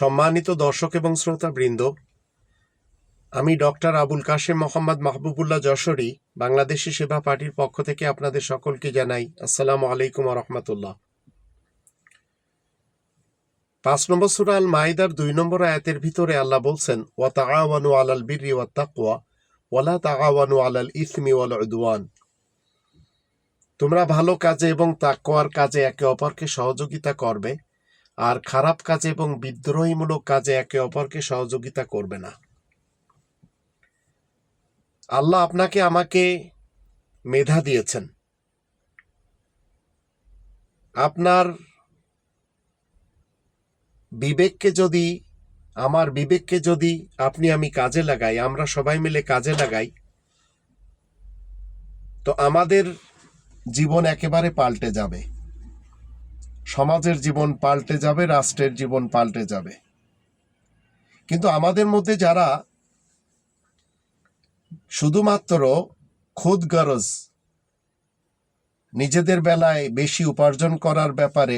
সম্মানিত দর্শক এবং শ্রোতাবৃন্দ, আমি ডক্টর আবুল কাশেম মোহাম্মদ মাহবুবুল্লাহ যশোরী বাংলাদেশি সেবা পার্টির পক্ষ থেকে আপনাদের সকলকে জানাই আসসালামু আলাইকুম ওয়া রাহমাতুল্লাহ। ৫ নম্বর সূরা আল মাইদার ২ নম্বর আয়াতের ভিতরে আল্লাহ বলছেন, ওয়া তাআওয়ানু আলাল বিররি ওয়াত তাকওয়া ওয়া লা তাআওয়ানু আলাল ইসমি ওয়াল উদওয়ান। তোমরা ভালো কাজে এবং তাকওয়ার কাজে একে অপরকে সহযোগিতা করবে, আর খারাপ কাজে এবং বিদ্রোহীমূলক কাজে একে অপরকে সহযোগিতা করবে না। আল্লাহ আপনাকে আমাকে মেধা দিয়েছেন। আপনার আমার বিবেককে যদি আমি কাজে লাগাই, আমরা সবাই মিলে কাজে লাগাই, তো আমাদের জীবন একেবারে পাল্টে যাবে। সমাজের জীবন পাল্টে যাবে, রাষ্ট্রের জীবন পাল্টে যাবে। কিন্তু আমাদের মধ্যে যারা শুধুমাত্র খুদ গরজ, নিজেদের বেলায় বেশি উপার্জন করার ব্যাপারে,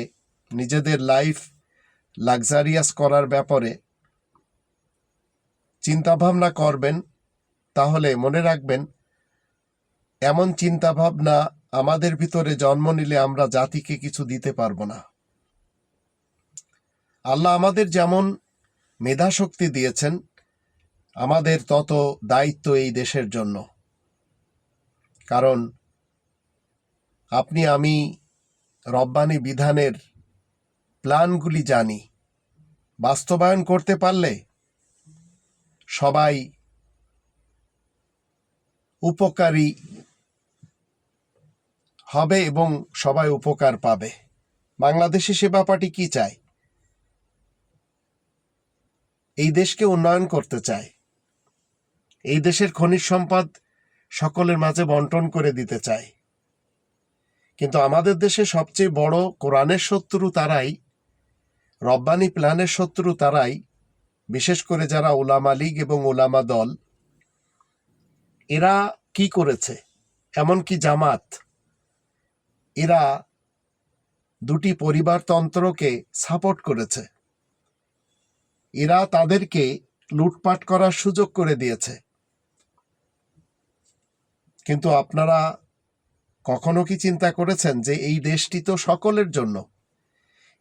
নিজেদের লাইফ লাক্সারিয়াস করার ব্যাপারে চিন্তাভাবনা করবেন, তাহলে মনে রাখবেন, এমন চিন্তাভাবনা আমাদের ভিতরে জন্ম নিলে আমরা জাতিকে কিছু দিতে পারবো না। আল্লাহ আমাদের যেমন মেধাশক্তি দিয়েছেন, আমাদের তত দায়িত্ব এই দেশের জন্য। কারণ আমি রব্বানি বিধানের প্ল্যানগুলি জানি। বাস্তবায়ন করতে পারলে সবাই উপকারী হবে এবং সবাই উপকার পাবে। বাংলাদেশি সেবা পার্টি কি চায়? এই দেশকে উন্নয়ন করতে চায়। এই দেশের খনিজ সম্পদ সকলের মাঝে বন্টন করে দিতে চায়। কিন্তু আমাদের দেশে সবচেয়ে বড় কোরআনের শত্রু তারাই, রব্বানি প্ল্যানের শত্রু তারাই, বিশেষ করে যারা উলামা লীগ এবং উলামা দল। এরা কি করেছে? এমনকি জামাত, এরা দুটি পরিবারতন্ত্রকে সাপোর্ট করেছে। এরা তাদেরকে লুটপাট করার সুযোগ করে দিয়েছে। কিন্তু আপনারা কখনো কি চিন্তা করেছেন যে এই দেশটি তো সকলের জন্য?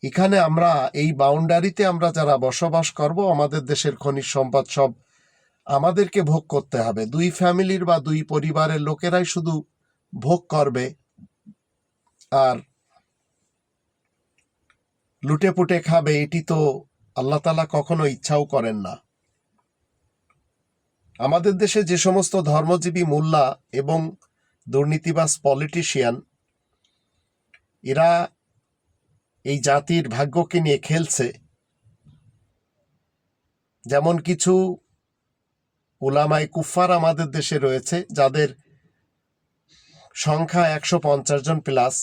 এখানে আমরা এই বাউন্ডারিতে আমরা যারা বসবাস করব, আমাদের দেশের খনিজ সম্পদ সব আমাদেরকে ভোগ করতে হবে। দুই ফ্যামিলির বা দুই পরিবারের লোকেরাই শুধু ভোগ করবে, আর লুটে পুটে খাবে। এটি তো আল্লাহ তাআলা কখনো ইচ্ছাও করেন না। আমাদের দেশে যে সমস্ত ধর্মজীবী মোল্লা এবং দুর্নীতিবাজ পলিটিশিয়ান, এরা এই জাতির ভাগ্যকে নিয়ে খেলছে। যেমন কিছু উলামায়ে কুফফার আমাদের দেশে রয়েছে, যাদের সংখ্যা 150 জন প্লাস।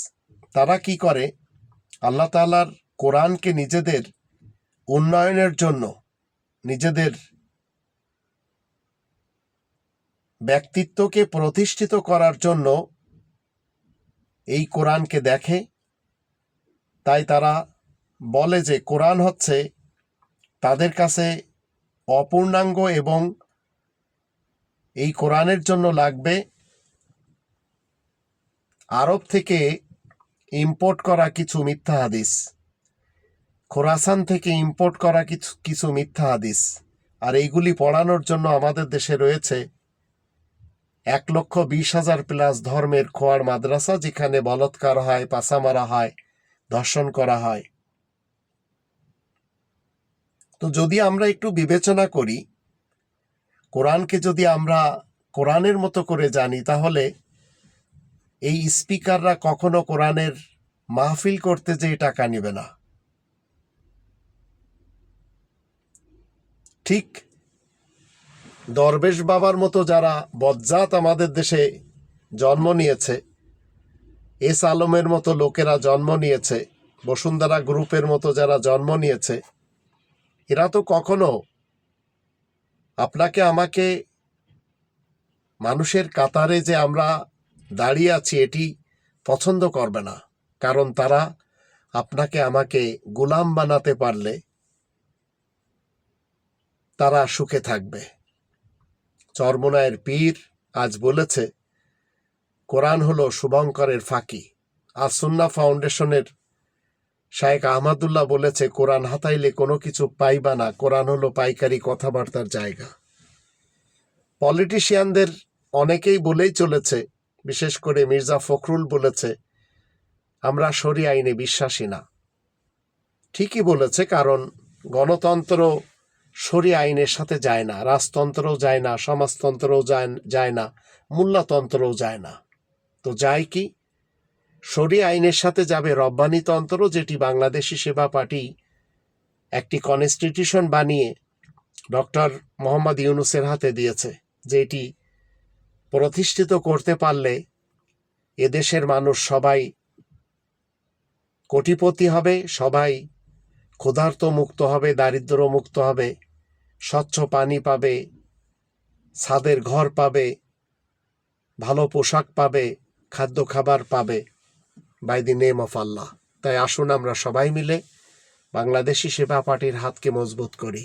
তারা কি করে? আল্লাহ তাআলার কোরআনকে নিজেদের উন্নয়নের জন্য, নিজেদের ব্যক্তিত্বকে প্রতিষ্ঠিত করার জন্য এই কোরআনকে দেখে। তাই তারা বলে যে কোরআন হচ্ছে তাদের কাছে অপূর্ণাঙ্গ এবং এই কোরআনের জন্য লাগবে আরব থেকে ইম্পোর্ট করা কিছু মিথ্যা হাদিস, খোরাসান থেকে ইম্পোর্ট করা কিছু মিথ্যা হাদিস। আর এইগুলি পড়ানোর জন্য আমাদের দেশে রয়েছে 1,20,000 প্লাস ধর্মের খোয়ার মাদ্রাসা, যেখানে বলৎকার হয়, পাছা মারা হয়, ধর্ষণ করা হয়। তো যদি আমরা একটু বিবেচনা করি, কোরআনকে যদি আমরা কোরআনের মতো করে জানি, তাহলে এই স্পিকাররা কখনো কোরআনের মাহফিল করতে যেয়ে টাকা নেবে না। ঠিক দরবেশ বাবার মতো যারা বজ্জাত আমাদের দেশে জন্ম নিয়েছে, এস আলমের মতো লোকেরা জন্ম নিয়েছে, বসুন্ধরা গ্রুপের মতো যারা জন্ম নিয়েছে, এরা তো কখনো আপনাকে আমাকে মানুষের কাতারে যে আমরা দাঁড়িয়ে আছি এটি পছন্দ করবে না। কারণ তারা আপনাকে আমাকে গোলাম বানাতে পারলে তারা সুখে থাকবে। চরমোনায়ের পীর আজ বলেছে, কোরআন হলো শুভঙ্করের ফাঁকি। আর সুন্নাহ ফাউন্ডেশনের শায়েখ আহমদুল্লাহ বলেছে, কোরআন হাতাইলে কোনো কিছু পাইবা না, কোরআন হলো পাইকারি কথাবার্তার জায়গা। পলিটিশিয়ানদের অনেকেই বলেই চলেছে, বিশেষ করে মির্জা ফখরুল বলেছে, আমরা শরিয়া আইনে বিশ্বাসী না। ঠিকই বলেছে, কারণ গণতন্ত্র শরিয়া আইনের সাথে যায় না, রাজতন্ত্রও যায় না, সমাজতন্ত্রও যায় না, মূল্যতন্ত্রও যায় না। তো যায় কি? শরিয়া আইনের সাথে যাবে রব্বানি তন্ত্র, যেটি বাংলাদেশি সেবা পার্টি একটি কনস্টিটিউশন বানিয়ে ডক্টর মোহাম্মদ ইউনূসের হাতে দিয়েছে, যেটি প্রতিষ্ঠিত করতে পারলে এদেশের মানুষ সবাই কোটিপতি হবে, সবাই ক্ষুধার্ত মুক্ত হবে, দারিদ্র্য মুক্ত হবে, স্বচ্ছ পানি পাবে, ছাদের ঘর পাবে, ভালো পোশাক পাবে, খাদ্য খাবার পাবে, বাই দি নেম অফ আল্লাহ। তাই আসুন আমরা সবাই মিলে বাংলাদেশি সেবা পার্টির হাতকে মজবুত করি।